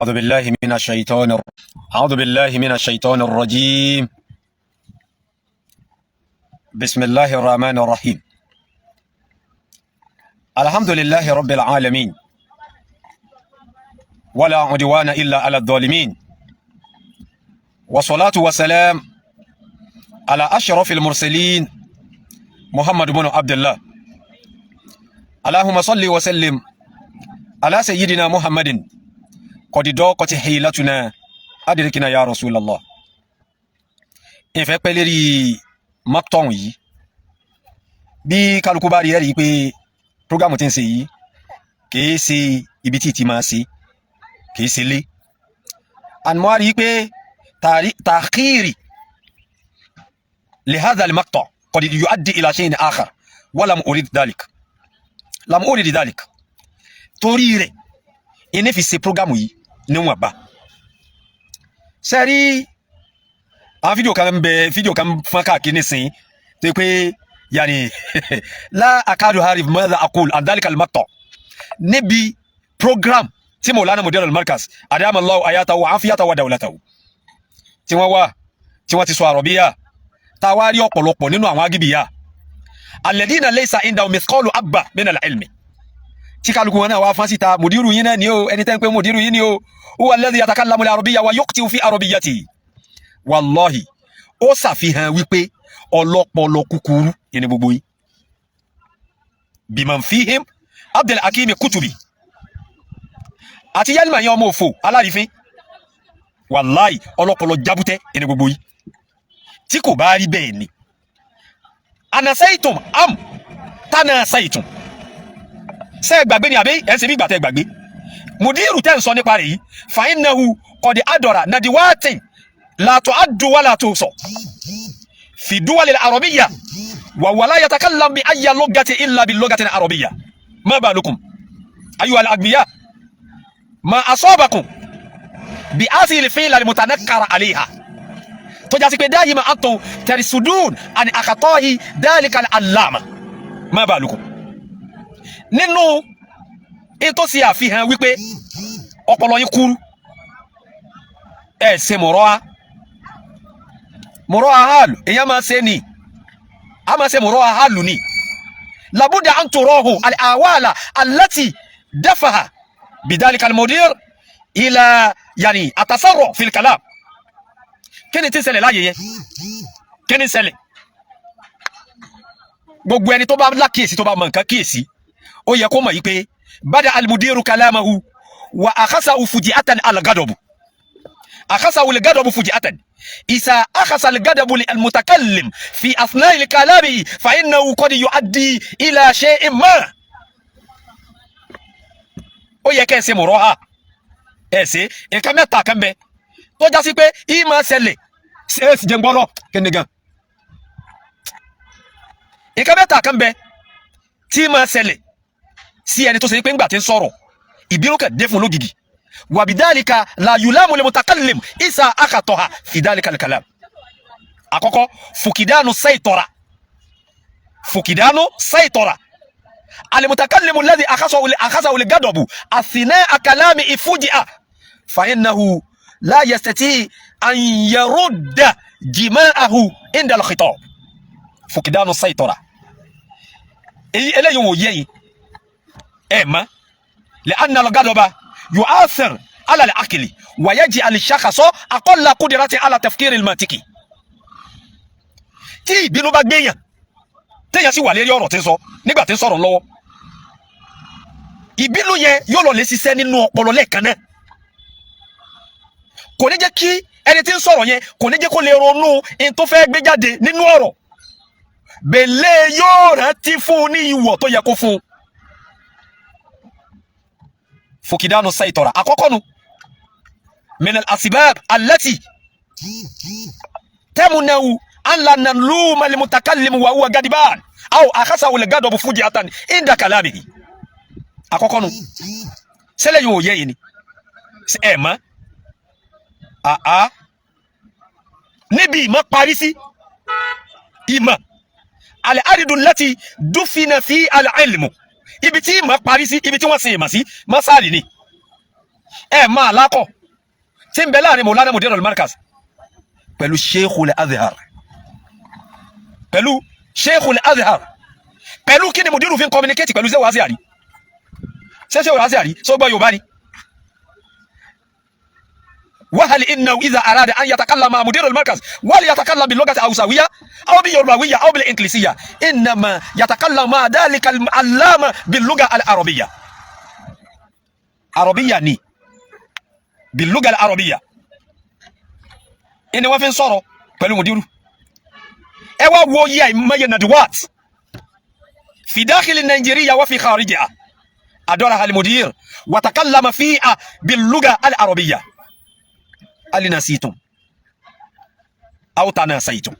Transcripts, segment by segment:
أعوذ بالله من الشيطان أعوذ بالله من الشيطان الرجيم. بسم الله الرحمن الرحيم. الحمد لله رب العالمين، ولا عدوان إلا على الظالمين، والصلاة والسلام على أشرف المرسلين محمد بن عبد الله. اللهم صل وسلم على سيدنا محمد قد ضاقت حيلتنا أدركنا يا رسول الله. ìfẹ́ pẹ́ lérí mọ́tọ̀n yìí bí kálukú bá rí ẹ̀rí pé prógámù tí ń ṣe yìí kìí ṣe ibi tí ti máa ṣe kìí ṣe lé àmọ́ rí pé tàkìrì لهذا المقطع قد يؤدي إلى شيء آخر ولم أريد ذلك torí rẹ̀ ìní fi ṣe prógámù yìí níwọ̀n bá sẹ́rí àwọn fídíò kan fọ́n káàkiri nísìn tó pé yàní la akadu harif madha aqul an dhalika al-maqta níbi program tí Maulana Mudir al-Markaz adamallahu ayatahu wa afiyatahu wa dawlatahu tí wọ́n ti sọ àrọ̀bíyà tàwárí ọ̀pọ̀lọpọ̀ nínú àwọn agíbíyà alladhina laysa indahum mithqalu habba min al-ilmi tí kálukú wọn náà wá fán síta mùdírù yín náà ni ó ẹni tẹ́ ń pé mùdírù yín ni ó huwa alladhi yatakallamu al-arabiyya wa yuqtiu fi arabiyyatihi. Wallahi ó ṣàfihàn wípé ọlọ́pọlọ kúkúrú ní gbogbo yìí biman fihim Abdul Hakim Kutubi àti yálìmọ̀ yẹn ọmọ òfò alárìfín. Wallahi ọlọ́pọlọ jábútẹ́ ní gbogbo yìí tí kò bá rí bẹ́ẹ̀ ni anasaitum am tanasaitum ṣé gbàgbé ni àbí ẹ̀ ń ṣe bí ìgbà tẹ́ gbàgbé mùdírù tẹ́ ń sọ nípa rẹ̀ yìí fa innahu qad adara nadiwatin la tu'addu wa la tuhsa fi duwal al-arabiyya wa la yatakallam bi ayyi lughati illa bil lughati al-arabiyya ma balukum ayyuha al-aghbiya ma asabakum bi hadhihi al-fi'la al-mutanakkara 'alayha tó jásí pé dayima antum tarisudun an akhata'i dhalika al-allama ma balukum nínú ètò sí àfihàn wípé ọpọlọ yín kúrú ẹ ṣe mọ̀rọ̀ àhálù èyàn máa ṣe ní a máa ṣe mọ̀rọ̀ àhálù ní labudda an turahu al-awala allati dafaha bidhalika al-mudir ila yani atasarru fil kalam kí ni tí ń ṣẹlẹ̀ láyé yẹn kí ni ń ṣẹlẹ̀ gbogbo ẹni tó bá lákìyèsí tó bá mọ̀ nǹkan kíyèsí ó yẹ kó mọ̀ yí pé bada al-mudiru kalamahu wa akhasahu fuji'atan al-ghadabu akhasahu al-ghadabu fuji'atan isa akhasa al-ghadabu al-mutakallim fi athna'i al-kalami fa innahu qad yu'addi ila shay'in ma ó yẹ kẹ́ ṣe mọ̀rọ̀ ẹ ṣe nǹkan mẹ́ta kan bẹ tó já sí pé ìmọ̀ ṣẹlẹ̀ ṣe é sì jẹ́ gbọ́rọ̀ kíni gan nǹkan mẹ́ta kan bẹ tí ìmọ̀ ṣẹlẹ̀ sí ẹni tó ṣe pé ńgbà tí ń sọ̀rọ̀ ìbínú kẹ̀ dé fún lógìgì wa bidhalika la yulamu lil mutakallim isa akhataha fi dhalika al kalam. Àkọ́kọ́ fukidanu saytora al mutakallim alladhi akhasahu al ghadabu athna'a kalami fuji'a fa innahu la yastati an yarudda jima'ahu inda al khitab. Fukidanu saytora eléyìí wò yẹ̀yìn اما لان الغضب يؤثر على العقل ويجعل الشخص اقل قدره على تفكير المنطقي tí ìbínú bá gbéyàn téèyàn sì wà lérí ọ̀rọ̀ tí ń sọ nígbà tí ń sọ̀rọ̀ lọ́wọ́ ìbínú yẹn yóò lọ lè ṣiṣẹ́ nínú ọpọlọ lẹ́ẹ̀kan náà kò ní jẹ́ kí ẹni tí ń sọ̀rọ̀ yẹn kò ní jẹ́ kó lè ronú in tó fẹ́ gbé jáde nínú ọ̀rọ̀ bèlè yóò rántí fún ní ìwọ̀ tó yẹ kó fún fukidanu saytora àkọ́kọ́ nu min al-asbab allati tamunahu an la naluma al-mutakallim wa huwa gadiban aw akhasahu al-ghadabu fuji'atan inda kalamihi àkọ́kọ́ nu sele yo ye ni ẹ mọ̀ níbi ìmọ̀ parí sí ìmọ̀ al-aridu allati dufina fi al-ilmu ibi tí ìmọ̀ parí sí ibi tí wọ́n sin ìmọ̀ sí mọ́sáàlì ni ما لاكو تنبلاني مولانا مدير المركز pẹ̀lú Sheikhul Azhar pẹ̀lú Sheikhul Azhar pẹ̀lú kí ni mudiru fi ń communicate pẹ̀lú Sheikh Azhari Sheikh Azhari so gbọ́ Yorùbá ni وهل إنه إذا أراد أن يتكلم مع مدير المركز وليتكلم باللغة الهوسوية أو باليوروبية أو بالإنجليزية إنما يتكلم مع ذلك العلامة باللغة العربية عربية ني باللغة العربية إن وفين صاروا pẹ̀lú مديره إيوا ويا ما يندوات في داخل نيجيريا وفي خارجها أدورها المدير وتكلم فيها باللغة العربية هل نسيتم أو تناسيتم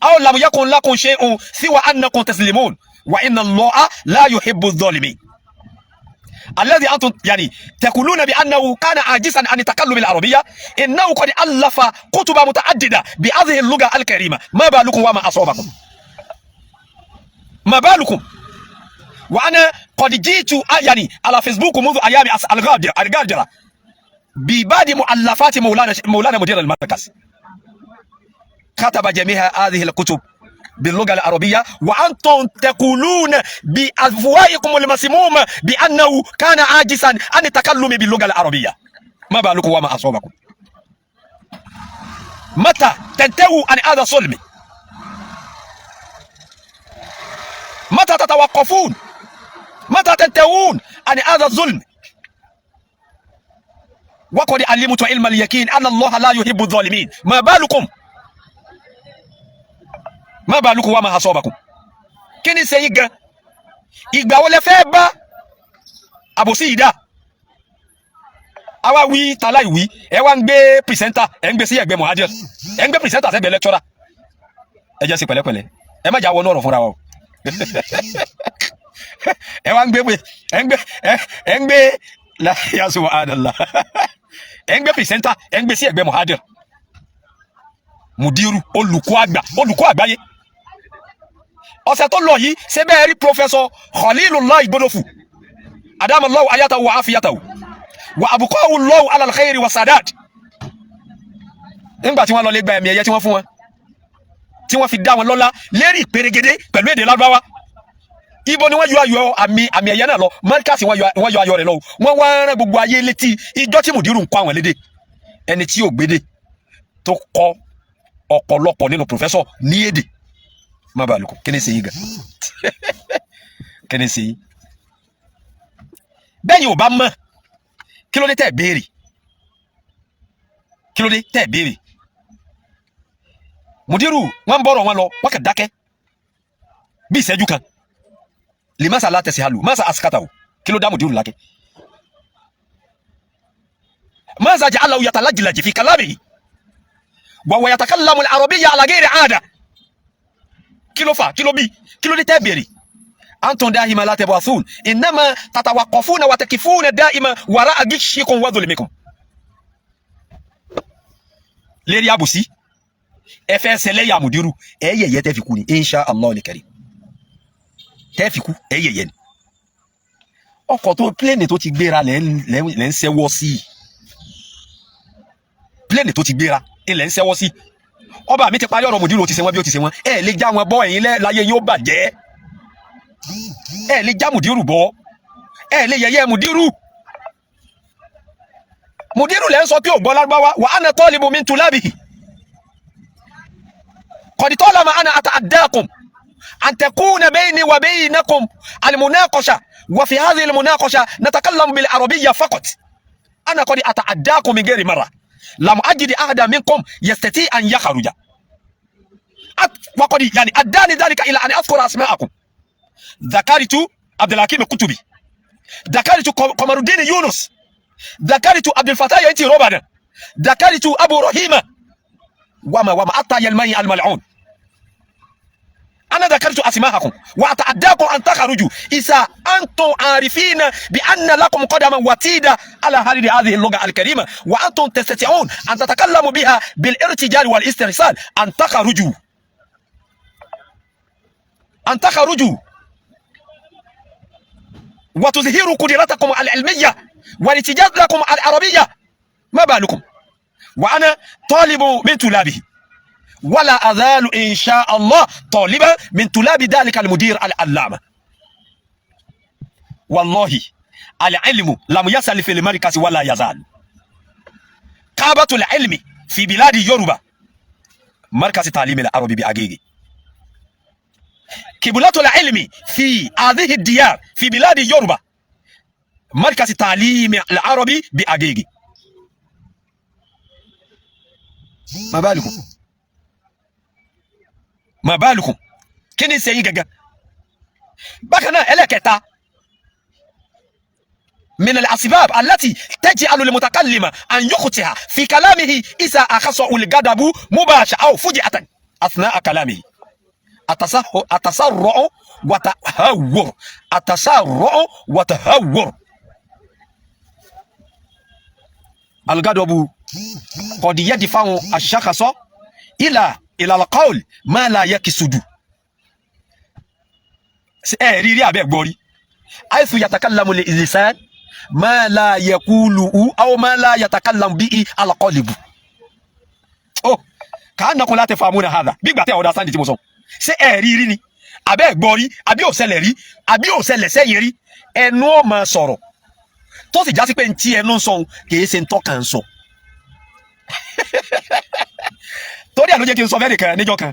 أو لم يكن لكم شيء سوى أنكم تسلمون وإن الله لا يحب الظالمين الذي أنتم يعني تقولون بأنه كان عاجزا عن التكلم بالعربية إنه قد ألف كتب متعددة بهذه اللغة الكريمة ما بالكم وما أصابكم ما بالكم وأنا قد جئت يعني على فيسبوك منذ أيام الغادرة ببعض مؤلفات مولانا مدير المركز كتب جميع هذه الكتب باللغة العربية وأنتم تقولون بأفواهكم المسمومة بأنه كان عاجزا عن التكلم باللغة العربية ما بالكم وما أصابكم متى تنتهوا عن هذا الظلم متى تتوقفون متى تنتهون عن هذا الظلم وقد علمت علم اليقين أن الله لا يحب الظالمين ما بالكم وما أصابكم kíni ṣe yìí gan ìgbà wo lẹ fẹ́ bá àbòsí yìí dá àwa wí tàlà ìwí ẹ wá ń gbé pìrìsẹ́ńtà ẹ ń gbé sí ẹgbẹ́ mọ̀hájẹ́ ẹ ń gbé pìrìsẹ́ńtà sẹ́gbẹ́ lẹ́kítọ́rà ẹ jẹ́ sí pẹ̀lẹ́pẹ̀lẹ́ ẹ má jà wọnú ọ̀rọ̀ fúnra wa o ẹ wá ń gbé ẹ ń gbé ya subhanallah ẹ ń gbé pìrìsẹ́ńtà ẹ ń gbé sí ẹgbẹ́ mọ̀hájẹ́ mudiru olùkọ́ àgbáyé ọ̀sẹ̀ tó lọ yìí ṣe bẹ́ẹ̀ rí Professor Khalilullah Igbodofu adamallahu ayatahu wa afiyatahu wa abqahu Allahu ala alkhairi wa sadad nígbà tí wọ́n lọ lè gba ẹ̀mí ẹ̀yẹ tí wọ́n fún wọn tí wọ́n fi dá wọn lọ́lá lérí ìpèrègede pẹ̀lú èdè Lárúbáwá ibo ni wọ́n yọ ayọ̀ àmì ẹ̀yẹ náà lọ mọ́ríkàsì wọ́n yọ ayọ̀ rẹ̀ lọ wọ́n wá rán gbogbo ayé létí ìjọ tí mudiru ń kọ́ àwọn lédè ẹni tí ò gbédè tó kọ́ ọ̀pọ̀lọpọ̀ nínú professor ní èdè má bàa lùkù kí ni ṣe yí gan kí ni ṣe yí bẹ́ẹ̀ yóò bá mọ̀ kí ló dé tẹ́ béèrè kí ló dé tẹ́ béèrè mudiru wọ́n bọ̀rọ̀ wọn lọ wọ́n kà dákẹ́ bí ìṣẹ́jú kan lè má sà látẹ̀sí halu má sà àsìkàtà o kí ló dá mudiru lákẹ́ má sà jẹ́ aláwọ̀ yàtà lájìlájì fi kàlámì وهو يتكلم العربية على غير عادة كيلو فا كيلو بي كيلو دي تبيري أنتم دائما لا تبعثون إنما تتوقفون وتكفون دائما وراء غشكم وظلمكم ليري أبو سي إفسلي يا مديرو أي يتفكوني إن شاء الله الكريم تفكوا أي ين ọkọ̀ tó plane tó ti gbéra lẹ́ ń ṣẹ́wọ́ sí plane tó ti gbéra ilẹ̀ ń ṣẹ́wọ́ sí ọba mi ti parí ọ̀rọ̀ mudiru ti ṣe wọ́n bí ó ti ṣe wọ́n ẹ lè já wọn bọ́ ẹ̀yin láyé yóò bàjẹ́ ẹ lè já mudiru bọ́ ẹ lè yẹ̀yẹ́ mudiru lẹ́ ń sọ pé ò gbọ́ Lárúbáwá wa ana talibu min tulabihi qad talama ana ata'addakum an takuna bayni wa baynakum al-munaqasha wa fi hadhihi al-munaqasha natakallamu bil arabiyya faqat ana qad ata'addakum min ghairi marra لم أجد أحدا منكم يستطيع أن يخرج وقد يعني أداني ذلك إلى أن أذكر أسماءكم ذكرت عبد الحكيم القطبي ذكرت قمر الدين يونس ذكرت عبد الفتاح ينتي روبانا ذكرت أبو رحيمة وما حتى يلمي الملعون أنا ذكرت أسماءكم وأتعداكم أن تخرجوا إذا أنتم عارفين بأن لكم قدما وتيدا على هذه اللغة الكريمة وأنتم تستطيعون أن تتكلموا بها بالارتجال والاسترسال أن تخرجوا وتظهروا قدرتكم العلمية ولتجاد لكم العربية ما بالكم وأنا طالب من طلابه ولا أزال إن شاء الله طالبا من طلاب ذلك المدير العلامة. والله العلم لم يزل في المركز ولا يزال. كعبة العلم في بلاد يوروبا مركز التعليم العربي بأجيجي. قبلة العلم في هذه الديار في بلاد يوروبا مركز التعليم العربي بأجيجي. ما بالكم كني سيجا بكنا إلكتا من الأسباب التي تجعل المتكلم أن يخطئ في كلامه إذا أخصه الغضب مباشرة أو فجأة أثناء كلامه التسرع وتهور. الغضب قد يدفع الشخص إلى القول ما لا يقصد. ريري أبي بوري حيث يتكلم اللسان ما لا يقوله أو ما لا يتكلم به القلب. كأنكم لا تفهمون هذا. بيبقى تأودا ساندي تيموسون. ريري ني أبي بوري أبي أوسلري أبي أوسلسيري ẹnu máa sọ̀rọ̀ tó sì já sí pé ntí ẹnu sọ kìí ṣe ntọ́ka ń sọ. torí àlójẹ́ kí n sọ fẹ́ nìkan níjọ́ kan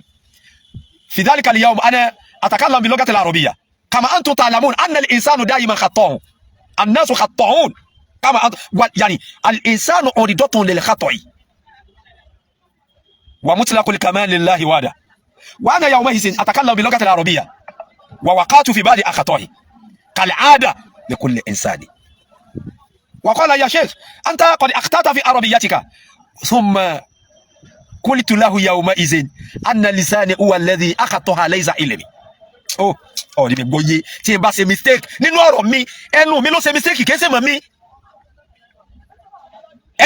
في ذلك اليوم أنا أتكلم باللغة العربية كما أنتم تعلمون أن الإنسان دائما خطاء. الناس خطاؤون كما يعني الإنسان عرضة للخطأ ومطلق الكمال لله وحده. وأنا يومئذ أتكلم باللغة العربية ووقعت في بعض أخطائي كالعادة لكل إنسان. وقال يا شيخ أنت قد أخطأت في عربيتك ثم قلت له يومئذ أن لساني هو الذي أخطأها ليس علمي. ni mi gbọ́yé tí n bá ṣe mistake nínú ọ̀rọ̀ mi ẹnu mi ló ṣe mistake kìí ṣe ìmọ̀ mi.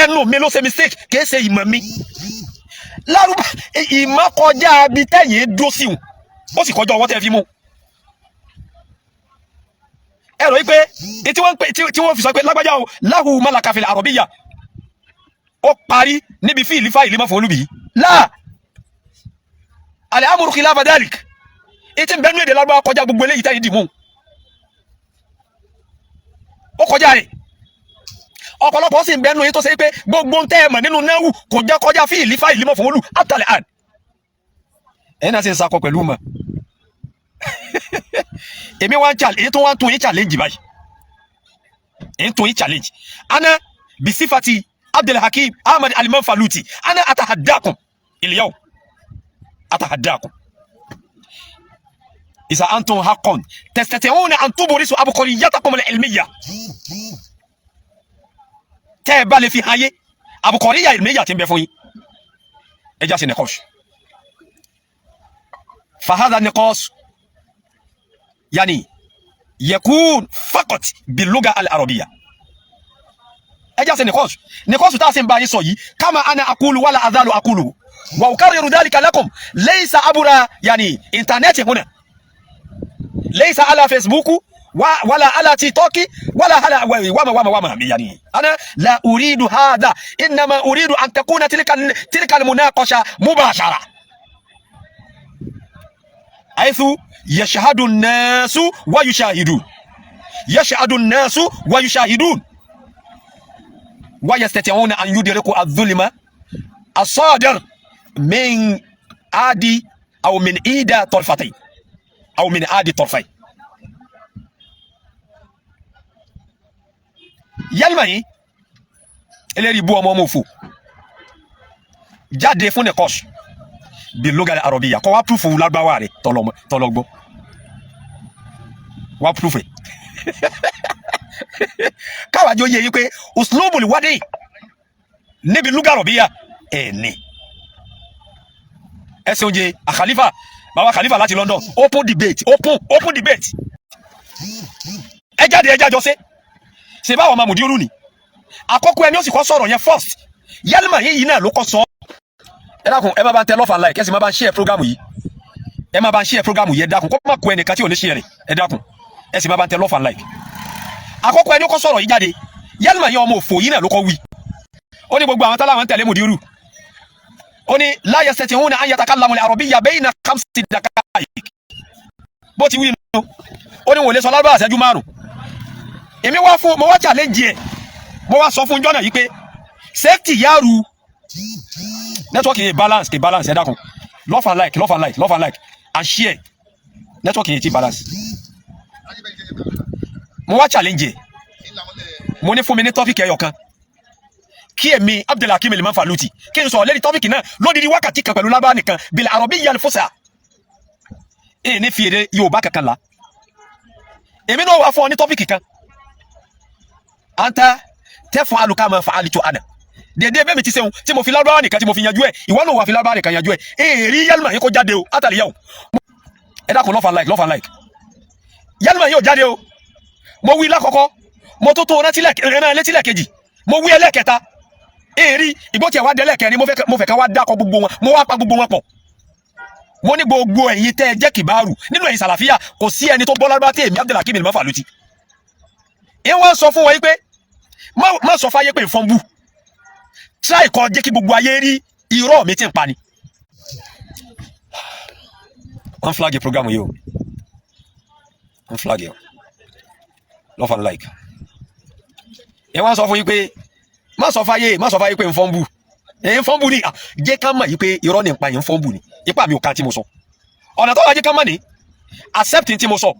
ẹnu mi ló ṣe mistake kìí ṣe ìmọ̀ mi. lárúbá ìmọ̀ kọjá bí tẹ̀yìn dó sí wọn ó sì kọjá ọwọ́ tẹ́ fi mú. ẹ̀rọ yìí pé tí wọ́n fi sọ pé lágbájá o lahu malaka fil arabiyya ó parí níbi fíìlì fáìlì mọ́ fún olúbi láà al-amru khilafa dhalik. Ètí bẹ́ẹ̀ ní èdè Lárúbáwá kọjá gbogbo eléyìí táyé dìmú ó kọjá rẹ̀. ọ̀pọ̀lọpọ̀ sì ń bẹ́ẹ̀ nù yìí tó ṣe pé gbogbo ń tẹ́ ẹ̀mọ̀ nínú náwù kọjá fíìlì fáìlì mọ́ fún olú àtàlẹ̀ àn. ẹ̀yin náà sì ń sakọ pẹ̀lú mọ́. èmi wá ń challenge èyí tó wá ń tún yín challenge báyìí èyí ń tún yín challenge. ana bisifati Abdulhakim Ahmad Al-Manfaluti ana atahaddakum il-yawm atahaddakum إذا أنتم حقا تستطيعون أن تبرزوا عبقريتكم العلمية. تبالي في هاي عبقرية علمية تنبفوني إجاز النقاش. فهذا النقاش يعني يكون فقط باللغة العربية. إجاز النقاش نقاش تاسم باي سوي كما أنا أقول ولا أزال أقوله وأكرر ذلك لكم ليس عبر يعني إنترنت هنا ليس على فيسبوك ولا على تيك توك ولا على وما يعني أنا لا أريد هذا إنما أريد أن تكون تلك المناقشة مباشرة حيث يشهد الناس ويشاهدون يشهد الناس ويشاهدون ويستطيعون أن يدركوا الظلم الصادر من عادي أو من إيدا طرفتين أو من عادي طرفين. يلمني اللي يبوا موموفو jáde fún nìkọ́ṣ باللغة العربية kọ́ wá proof lágbáwá rẹ̀ tọ́lọ́gbọ́ wá proof rẹ̀ káwájú yẹ yí pé uslubul wadi níbi lugha Arabiya ẹ̀ ní ẹsẹ̀ oúnjẹ àkàlífà bàbá Khalifa láti London open debate ẹ jáde ẹ jájọ ṣe báwọn ọmọ mùdírù ni àkọ́kọ́ ẹni ó sì kọ́ sọ̀rọ̀ yẹn first Yalima yìí náà ló kọ́ sọ. ẹ dákun ẹ má bá ń tẹ love and like ẹ sì má bá ń share program yìí ẹ má bá ń share program yìí ẹ dákun kó má kó ẹnìkan tí ò ní share rẹ̀ ẹ dákun ẹ sì má bá ń tẹ love and like. àkọ́kọ́ ẹni ó kọ́ sọ̀rọ̀ yìí jáde Yalma yẹn ọmọ òfò yìí náà ló kọ́ wí ó ní gbogbo àwọn tálà wọn tẹ̀lé Mudiru ó ní la yastati'una an yatakallamu al-arabiyya bayna 5 daqa'iq bó ti wí nù ó ní wọ́n lè sọ lárúbáwá ìṣẹ́jú 5 èmi wá fún mo wá challenge ẹ̀ mo wá sọ fún jọ́nà yìí pé safety yaaru network yìí balance ẹ dákun love and like and share network yìí ti balance mo wá challenge ẹ̀ mo ní fún mi ní topic ẹyọ kan kí èmi Abdulhakeem Liman Faluti kí n sọ lẹ́ni topic náà lódìdí wákàtí kan pẹ̀lú lábá nìkan bil arabiyya al-fusha ní fi èdè Yorùbá kankan la èmi náà wá fún ọ ní topic kan anta taf'alu kama fa'altu ana dédé bẹ́ẹ̀ mi ti sẹ́hun tí mo fi lábá nìkan tí mo fi yanjú ẹ̀ ìwọ náà wà fi lábá nìkan yanjú ẹ̀ èrí Yalma yín kó jáde o àtàlíyà o ẹ dákun love and like Yalma yín ò jáde o mo wí lákọ̀ọ́kọ́ mo tó rántí létí lẹ́ẹ̀kejì mo wí ẹlẹ́ẹ̀kẹta èrí ìgbó tí a wá délẹ̀ kẹrin mo fẹ́ ká wá dákọ̀ gbogbo wọn mo wá pa gbogbo wọn pọ̀ mo ní gbogbo ẹ̀yin tẹ́ ẹ jẹ́ kìbáàrù nínú ẹ̀yin sàlàfíà kò sí ẹni tó bọ́lá bá tẹ́ èmi Abdulhakeem Liman Faluti ẹ wọ́n sọ fún wọn pé má sọ fáyé pé ìfọ́n bú try kó jẹ́ kí gbogbo ayé rí irọ́ mi tí ń pa ni wọ́n flag program yìí o wọ́n flag yìí love and like ẹ wọ́n sọ fún yín pé má sọ fáyé pé ìfọ́n bú ìfọ́n bú ni jẹ́ ká mọ̀ yìí pé irọ́ ni ń pa yìí ìfọ́n bú ni ipa mi ò ká tí mo sọ ọ̀nà tó wá jẹ́ ká mọ̀ ní accepting tí mo sọ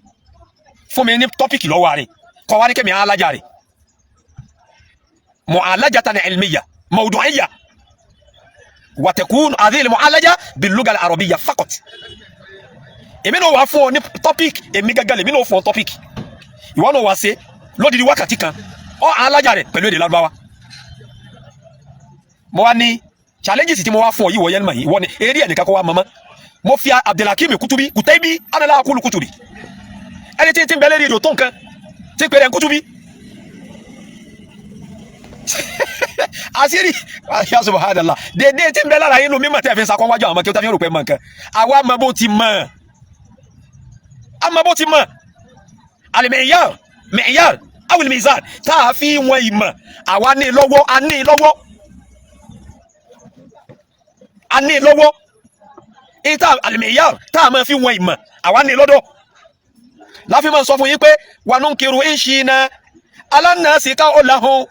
fún mi ní tọ́pìkì lọ́wọ́ rẹ̀ kọ́ wá ní kẹ́mi alájà rẹ̀ mu'alajatan ilmiyya mawdu'iyya wa takun hadhihi al-mu'alaja bil-lugha al-arabiyya faqat èmi náà wá fún ọ ní tọ́pìkì èmi gẹ́gẹ́ lèmi náà fún ọ tọ́pìkì ìwọ náà wá ṣe lódìdí wákàtí kan ọ alájà rẹ̀ pẹ̀lú èdè Lárúbáwá mo wá ní challenges tí mo wá fún ọ yìí wọ Yalma yìí wọ́n ní eré ẹnìkan kọ́ wá mọ́mọ́ mo fi Abdulhakeem Kutaybi ana la aqulu kutubi ẹni tí ń bẹ́lẹ̀ rí èdò tó nǹkan tí ń pèrè Kutubi àṣírí ya subhanallah dédé tí ń bẹ́ lára inú mímọ̀ tẹ́ fi ń sakọ́ wájú àwọn ọmọ kí ó tàbí rò pé mọ̀ nǹkan àwa mọ bó ti mọ̀ al-mi'yar aw al-mizan tá a fi wọn ìmọ̀ àwa ní lọ́wọ́ a ní lọ́wọ́ ìta al-mi'yar tá a máa fi wọn ìmọ̀ àwa ní lọ́dọ̀ láfi máa sọ fún yín pé wa nunkiru in shina ala nnasi qawlahum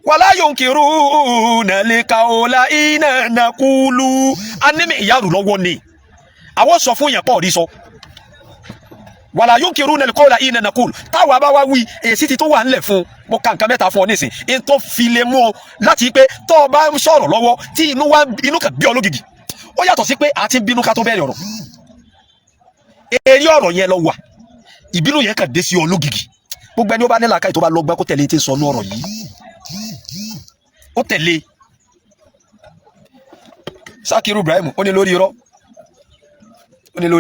wala yunkiruna liqawla ina naqulu animi iyaru lọ́wọ́ ni àwọn sọ fún yẹn pọ̀ rí sọ wala yunkiruna liqawla ina naqulu táwa bá wá wí èsì ti tó wà ńlẹ̀ fún mo ka nǹkan mẹ́ta fún ọ nísìn in tó fi lè mú ọ láti pé tó bá ń sọ̀rọ̀ lọ́wọ́ tí inú kan bí ọ lógìgì ó yàtọ̀ sí pé àti bínú ká tó bẹ̀rẹ̀ ọ̀rọ̀ èrè ọ̀rọ̀ yẹn lọ wà ìbínú yẹn kàn dé sí ọ lógìgì gbogbo ẹni ó bá nílà káì tó bá lọ gbá kó tẹ̀lé tí ń sọ ní ọ̀rọ̀ yìí ó tẹ̀lé Sakiru Ibrahim ó ní lórí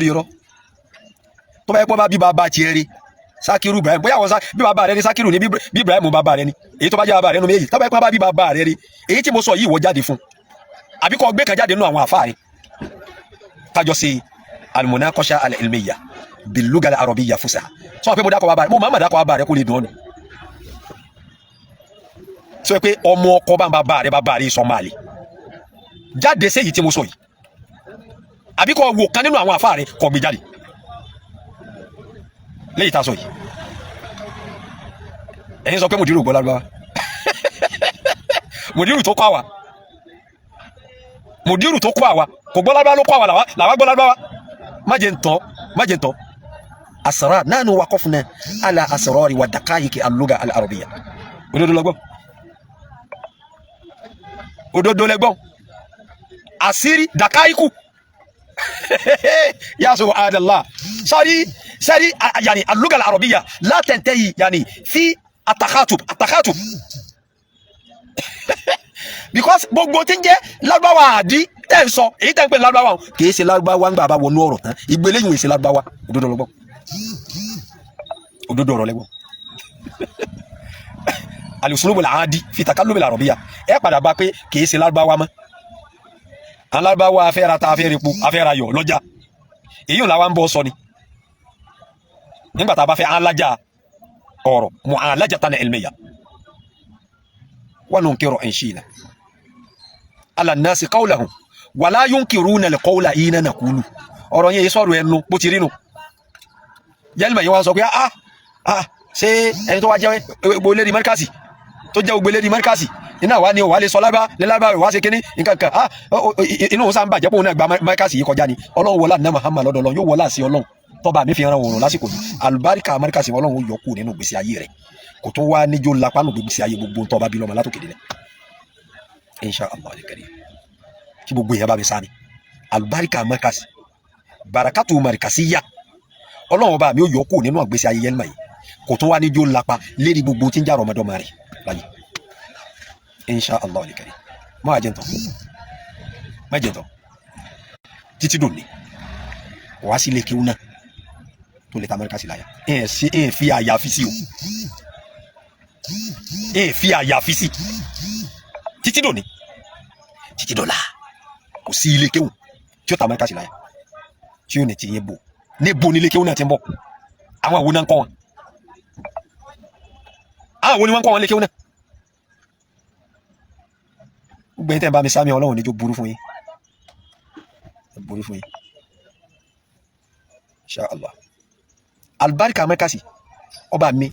irọ́ tó bá yẹ pọ́ bá bí bàbá tiẹ̀ rí Sakiru Ibrahim bóyá wọ́n bí bàbá rẹ ní Sakiru ní bí Ibrahim bàbá rẹ ní èyí tó bá jẹ́ bàbá rẹ nínú méjì tó bá yẹ pọ́ bá bí bàbá rẹ rí èyí tí mo sọ yìí wọ́ jáde fún àbí kọ́ gbé kan jáde nínú àwọn àfáà rẹ kájọ sí al-munaqasha al-ilmiyya bil-lugha al-arabiyya fusha sọ pé mo dákọ̀ bàbá rẹ mo máa dákọ̀ bàbá rẹ kó lè dùn ọ́nù sọ pé ọmọ ọkọ bàbá rẹ sọ máa lè jáde sí èyí tí mo sọ yìí àbí kọ́ wò kan nínú àwọn àfáà rẹ kọ́ gbé jáde lẹ́yìn tá a sọ yìí ẹ̀yin sọ pé Mudiru gbọ́ Lárúbáwá Mudiru tó kọ́ àwa kò gbọ́ Lárúbáwá ló kọ́ àwa làwa gbọ́ Lárúbáwá má jẹ́ ń tọ́ asrar nahnu waqafna ala asrari wa daqa'iqi al-lugha al-arabiyya òdodo lẹ́gbọ́n àṣírí daqa'iqu ya subhanallah sari yani al-lugha al-arabiyya la tantahi yani fi at-takhatub because gbogbo tí ń jẹ́ Lárúbáwá àdí tẹ́ ń sọ èyí tẹ́ ń pè Lárúbáwá kìí ṣe Lárúbáwá ń gbà bá wọnú ọ̀rọ̀ tán ìgbéléyìn ìṣe Lárúbáwá òdodo ọ̀rọ̀ lẹ́gbọ́n al-uslub al-adi fi takallum al-arabiyya ẹ padà bá pé kìí ṣe Lárúbáwá mọ́ àwọn Lárúbáwá afẹ́ra ta afẹ́ra epo afẹ́ra yọ̀ lọ́jà èyí ò làwọn ń bọ́ sọ ni nígbà tá a bá fẹ́ alájà ọ̀rọ̀ mu'alajatan ilmiyya wa nunkiru in shi'na ala an-nasi qawlahum wa la yunkiruna al-qawla hina naqulu ọ̀rọ̀ yẹn sọ̀rọ̀ ẹnu bó ti rí nu Yelma yẹn wá sọ pé ṣé ẹni tó wá jẹ́ ògbólé di Markazi tó jẹ́ ògbólé di Markazi iná wa ni ò wá lè sọ lábá ní lábá rẹ̀ wá ṣe kínní nǹkan kan inú òun sáà ń bàjẹ́ pé òun náà gba Markazi yìí kọjá ni ọlọ́run wọlá ní Muhammad lọ́dọ̀ ọlọ́run yóò wọlá sí ọlọ́run tọ́ba mi fi ran òrùn lásìkò yìí àlùbáríkà Markazi ọlọ́run yọ kù nínú gbèsè ayé rẹ̀ kò tó wá níjó lápá nù gbèsè ayé gbogbo tọ́ba bí lọ́mọ látòkè délẹ̀ insha Allah al-karim kí gbogbo yẹn bá mi sáni àlùbáríkà Markazi barakatu Markaziya ọlọ́run ọba mi ó yọ kù nínú àgbèsè ayé Yelma yìí kò tó wá níjó lápá lérí gbogbo tí ń jà rọmọdọ́mọ rẹ̀ láyé insha Allah al-karim má jẹ́ntọ́ títí dòní wá sí ilé kéwú náà tó lè ta Markazi láyà ẹ̀ fi àyàfi sí o ẹ̀ fi àyàfi sí títí dòní títí dọ́là kò sí ilé kéwú tí ó ta Markazi láyà tí ó ní ti yẹn bò níbo ní ilé kéwú náà ti ń bọ̀ àwọn àwọn náà ń kọ́ wọn àwọn ni wọ́n ń kọ́ wọn ilé kéwú náà gbẹ̀yìn tẹ́ ń bá mi sámi ọlọ́run níjó burú fún yín insha Allah albarika Markazi ọba mi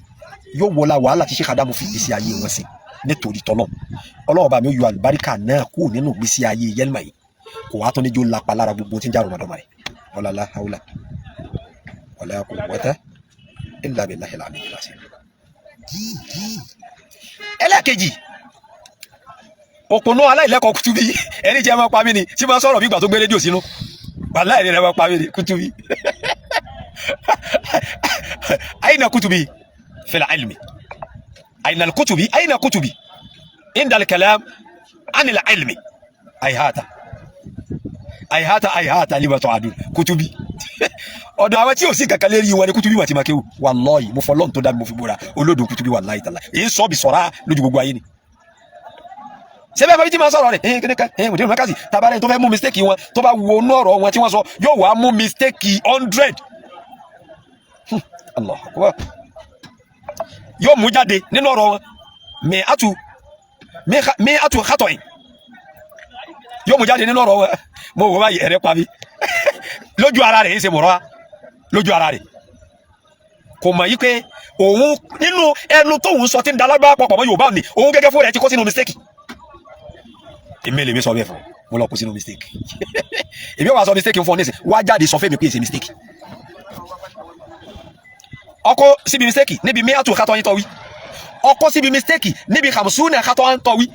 yóò wọlá wàhálà tí Sheikh Adamu fi gbèsè ayé wọn sí nítorí tọ́lọ́ ọlọ́run ọba mi yóò yọ albarika náà kúrò nínú gbèsè ayé Yelma yìí kò wá tó níjó lápá lára gbogbo tí ń járò mọ́dọ́mọ́ rẹ̀ wala la hawla wala quwwata illa billahi al-aliyyil azim. ẹlẹ́kejì òpònú aláìlẹ́kọ̀ọ́ Kutubi ẹni jẹ́ máa pa mí ni tí máa sọ̀rọ̀ bí ìgbà tó gbé rédíò sínú wàláhì ẹni rẹ̀ máa pa mí ni Kutubi aina Kutubi fil ilmi aina al-Kutubi aina Kutubi inda al-kalam an al-ilmi ayhata lima tu'adun Kutubi ọ̀dọ̀ àwọn tí ò sí kankan lérí wọn ni Kutubi wà tí máa kéwù wallahi mo fọlọ́n tó dá mi mo fi búra olódò Kutubi wallahi tàlá èyí sọ bí sọ̀rọ̀ lójú gbogbo ayé ni sẹ́bẹ̀ bá bí tí máa sọ̀rọ̀ rẹ̀ mùdírù Markazi tabarẹ́ tó fẹ́ mú mistake wọn tó bá wo inú ọ̀rọ̀ wọn tí wọ́n sọ yóò wá mú mistake 100 Allah akbar yóò mú jáde nínú ọ̀rọ̀ wọn mi atu khatoin yóò mú jáde nínú ọ̀rọ̀ wọn mo wò báyìí ẹ̀rẹ́ pa mi lójú ara rẹ̀ ń ṣe mọ̀rọ̀ lójú ara rẹ̀ kò mọ̀ yí pé òun nínú ẹnu tóun sọ tí ń dalágbá pọ̀pọ̀ mọ́ Yorùbá ni òun gẹ́gẹ́ fún rẹ̀ ti kó sínú mistake èmi lè mi sọ bẹ́ẹ̀ fún mo lọ kó sínú mistake èmi wà sọ mistake fún ọ nísìn wá jáde sọ fẹ́mi pé èsì mistake ọkọ síbi mistake níbi mi àtò kátọ́ yín tọ́ wí ọkọ síbi mistake níbi kàmsúnà kátọ́ yín tọ́ wí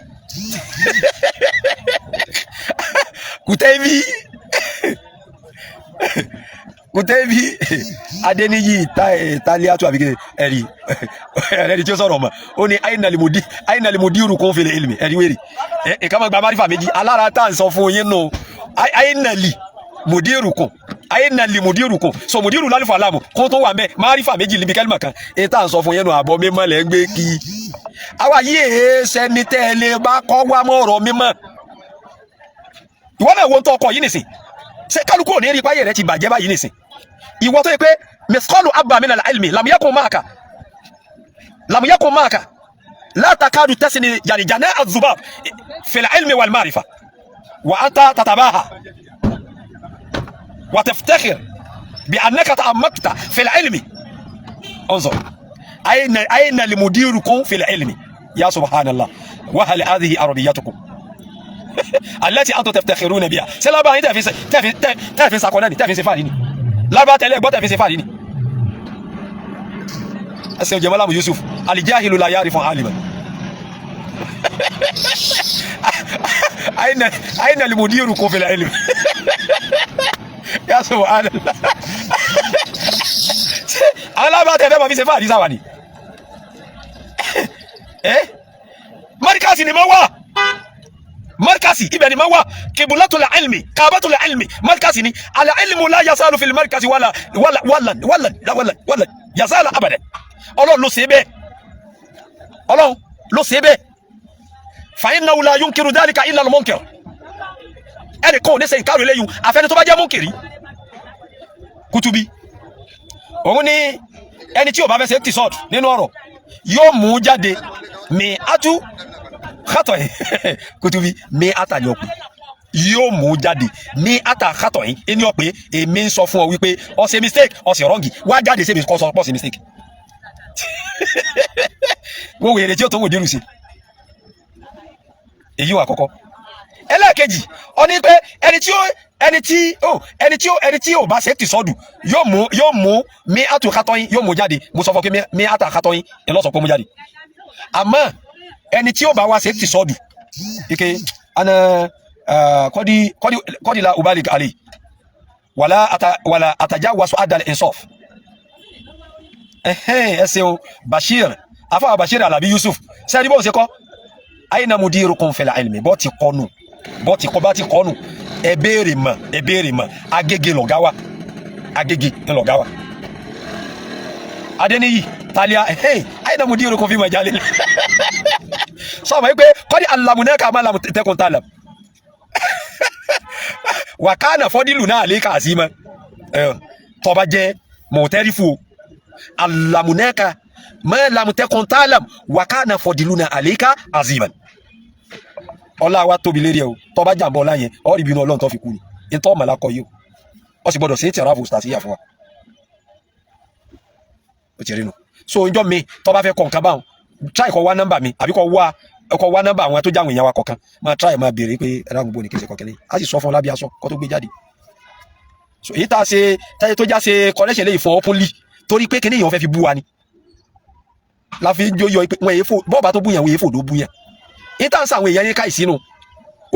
Kutebi Adeniyi Taliatu abike ẹ̀rí tí ó sọ̀rọ̀ mọ́ ó ní aina limudiru kun fil ilmi ẹ̀rí wèrè kama gba marifa méjì alára tá ń sọ fún yín nù aina li mudiru kun so mudiru lálùfà láàmù kó tó wà mẹ́ marifa méjì níbi kẹ́lìmọ̀ kan tá ń sọ fún yín nù àbọ̀ mímọ́ lẹ́ ń gbé kí àwa yìí sẹ́ni tẹ́lẹ̀ bá kọ́ wá mọ́ ọ̀rọ̀ mímọ́ ìwọ náà wo ń tọ́ ọkọ̀ yìí nìsín ṣé kálukú ò ní rí páyé rẹ ti bàjẹ́ báyìí nìsín ìwọ tó yẹ pé mithqalu abba min al-ilmi lam yakun ma'aka la takadu tasni yani jana' az-zubab fi al-ilmi wal ma'rifa wa anta tatabaha wa taftakhir bi annaka ta'ammakta fi al-ilmi انظر اين لمديركم في العلم يا سبحان الله وهل هذه ارضيتكم التي انتم تفتخرون بها سلا با تافي ساكوناني تافي سفاريني لا با تلي بو تافي سفاريني اسيو جمال ابو يوسف الجاهل لا يعرف عالما اين المديركم في العلم يا سبحان الله ala ba tebe ma fi sefari sawani Markazi ni mawa Markazi ibẹ̀ ni mawa qiblatul ilmi kabatul ilmi Markazi ni al ilmu la yasalu fil markazi wala yasala abadan Ọlọ́run ló ṣe bẹ́ẹ̀ Ọlọ́run ló ṣe bẹ́ẹ̀ fa innahu la yunkiru dhalika illa al munkir ẹni kò ní ṣe ìkàrò lẹ́yìn afẹ́ni tó bá jẹ́ munkiri Kutubi òun ní ẹni tí ó bá fẹ́ ṣe tìsọ́ọ̀tù nínú ọ̀rọ̀ yóò mú jáde mi atu kátọ̀ yìí Kutubi mi ata ni ó pè yóò mú jáde mi ata kátọ̀ yìí ẹni ó pè èmi ń sọ fún ọ wípé ó ṣe mistake ó ṣe wrong wá jáde ṣe mi kọ́ sọ pọ̀ ṣe mistake wọ́n wèrè tí ó tó wò dérú sí èyí wà kọ́kọ́ ẹlẹ́ẹ̀kejì ọ ní pé ẹni tí ó bá ṣe ti sọ́dù yóò mú mi ata kátọ̀ yìí yóò mú jáde mo sọ fún pé mi ata kátọ̀ yìí ẹ lọ́sọ̀ pé mú jáde àmọ́ ẹni tí ó bá wá ṣe ti sọ́dù ike ana kọ́dí la ubalik ali wàlá àtàjá wasu adal insof ẹsẹ̀ o Bashir afáwà Bashir Alabi Yusuf sẹ́ni bó ṣe kọ́ aina mudirukum fil ilmi bọ́ ti kọ́nu bá ti kọ́nu ẹ béèrè mọ̀ Agége lọ̀gáwà Agége lọ̀gáwà Adéníyì talia aina mudirukum fi majalil sọ ma pé kọ́dí alamunaka ma lamu tẹ́kùn talam wàkánà fọ́dílù náà lè kà sí mọ́ tọba jẹ́ mọ̀tẹ́rífù alamunaka ma lamu tẹ́kùn talam wàkánà fọ́dílù náà lè kà aziman ọlá wa tóbi lérí ẹ o tọba jàmbọ́ láyẹn ọ̀rì bínú ọlọ́run tó fi kú ni ìtọ́ màlákọ yìí ó sì gbọ́dọ̀ sí tẹ̀ráfù stàtíyà fún wa ó ti rí nu so ìjọ mi tọba fẹ́ kọ nǹkan báwọn try kọ wá nọ́mbà mi àbí kọ wá nọ́mbà àwọn tó jáwọn èèyàn wa kọ̀ọ̀kan máa try máa béèrè pé ẹ̀rọ àgùnbó ni kí n ṣe kọ̀kẹ́lẹ́ á sì sọ fún lábí aṣọ kó tó gbé jáde so èyí tá a ṣe táyé tó já ṣe collection lè fọ openly torí pé kíní èèyàn fẹ́ fi bú wa ni la fi jó yọ pé wọn èyí fò bọ́ọ̀bà tó búyàn wọn èyí fò ló búyàn èyí tá à ń sa àwọn èèyàn yẹn káì sínú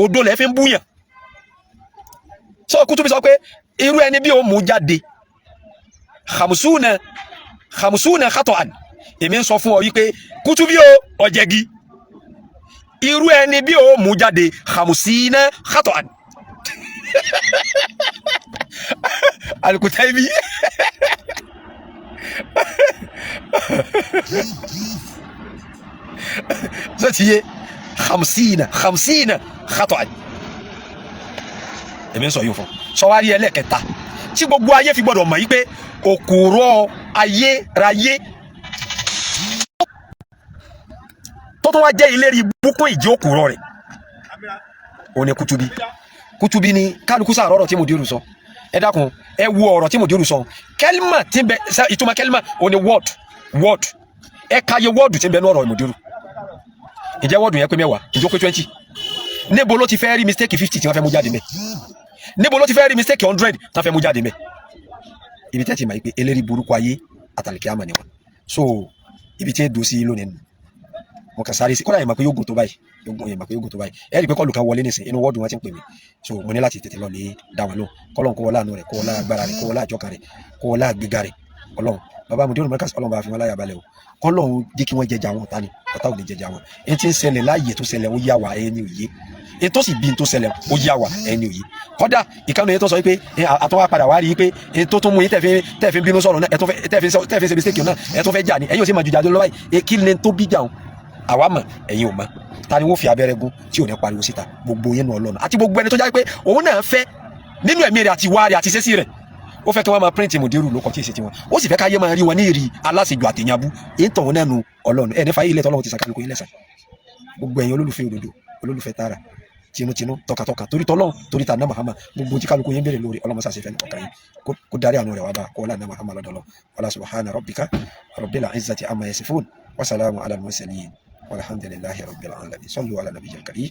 odò lẹ́ fi ń búyàn so Kutubi sọ pé irú ẹni bí ó mú jáde khamsuna khato'an èmi ń sọ fún ọ yí pé Kutubi ó ọ̀jẹ̀gi irú ẹni bí ó mú jáde khamsina khato'an Al-Kutaybi so ti yé khamsina khato'an èmi ń sọ yóò fún sọ wá rí ẹlẹ́kẹta tí gbogbo ayé fi gbọdọ̀ mọ̀ yí pé òkúrọ̀ ayé ráyé tó tó wá jẹ́ ìlérí búkún ìjì òkúrọ̀ rẹ̀ òun ni Kutubi ni kálukú sáà ọ̀rọ̀ tí mo dérú sọ ẹ dákun ẹ wo ọ̀rọ̀ tí mo dérú sọ kẹlímà tí bẹ ìtumọ̀ kẹlímà òun ni word ẹ káyé wọ́ọ̀dù tí ń bẹ ní ọ̀rọ̀ ìmọ̀dérú ìjẹ́ wọ́ọ̀dù yẹn pé 10 ìjọ pé 20 níbo ló ti fẹ́ rí mistake 50 tí wọ́n fẹ́ mú jáde mẹ́ níbo ló ti fẹ́ rí mistake 100 tí wọ́n fẹ́ mú jáde mẹ́ ibi tẹ́tì máa ń pè eléri burúkú ayé àtàlìkí àmà ni wọn so ibi tí ń dùn sí lónìí nù mo kà sáré sí kọ́lá yẹn mọ̀ pé yóò gùn tó báyìí ẹ rí i pé kọ́ọ̀lù kan wọlé nìsín inú wọ́ọ̀dù wọn ti ń pè mí so mo ní láti tètè lọ lè dá wọn lóhùn kọ́lọ́n kó wọlé àánú rẹ̀ kó wọlé agbára rẹ̀ kó wọlé àjọkà rẹ̀ kó wọlé àgbéga rẹ̀ ọlọ́run bàbá mi dé olùmọ̀ọ́kà ọlọ́run bá fi wọn láyà balẹ̀ o kọ́lọ́run jẹ́ kí wọ́n jẹjà wọn ọ̀tá ni ọ̀tá ò ní jẹjà wọn ẹni tí ń ṣẹlẹ̀ láàyè tó ṣẹlẹ̀ ó yá wa ẹni òye ẹni tó sì bí tó ṣẹlẹ̀ ó yá wa ẹni òye kọ́dà ìkànnì yẹn tó sọ pé àtọ́wá padà wá rí i pé ẹni tó tún mú yín tẹ̀fín bínú sọ̀rọ̀ náà tẹ̀fín ṣe mistake náà ẹ tó fẹ́ jà ní ẹ̀yin ò sì máa jùjà lọ́wọ́ báyìí kí ni tó bí jà wọn àwa mọ̀ ẹ̀yin ò mọ̀ ta ni wọ́n fi abẹ́rẹ́ gún tí ò ní pariwo síta gbogbo yẹn nù ọlọ́run àti gbogbo ẹni tó já pé òun náà fẹ́ nínú ẹ̀mí rẹ̀ àti wá rẹ̀ àti sẹ́sì rẹ̀ ó fẹ́ kí wọ́n máa print mòdérù lókọ̀ tí èsì tiwọn ó sì fẹ́ káyé máa rí wọn ní ìrì aláṣejù àtẹ̀yàbú èyí tọ̀ wọn náà nù ọlọ́run ẹ̀ nífa ilẹ̀ tọ́lọ́run ti sàkálùkù ilẹ̀ sàn gbogbo ẹ̀yin olólùfẹ́ òdodo olólùfẹ́ tààrà tinútinú tọkàtọkà torí tọ́lọ́run torí tàná Muhammad gbogbo tí kálukú yẹn bèrè lórí ọlọ́mọsá ṣe fẹ́ ní kọ̀ọ̀kan yín kó darí àánú rẹ̀ wá bá kó wọlé àná Muhammad lọ́dọ̀ lọ wala subhana rabbika rabbil izzati amma yasifun wa salamun ala al-mursalin والحمد لله رب العالمين صلوا على نبي الكريم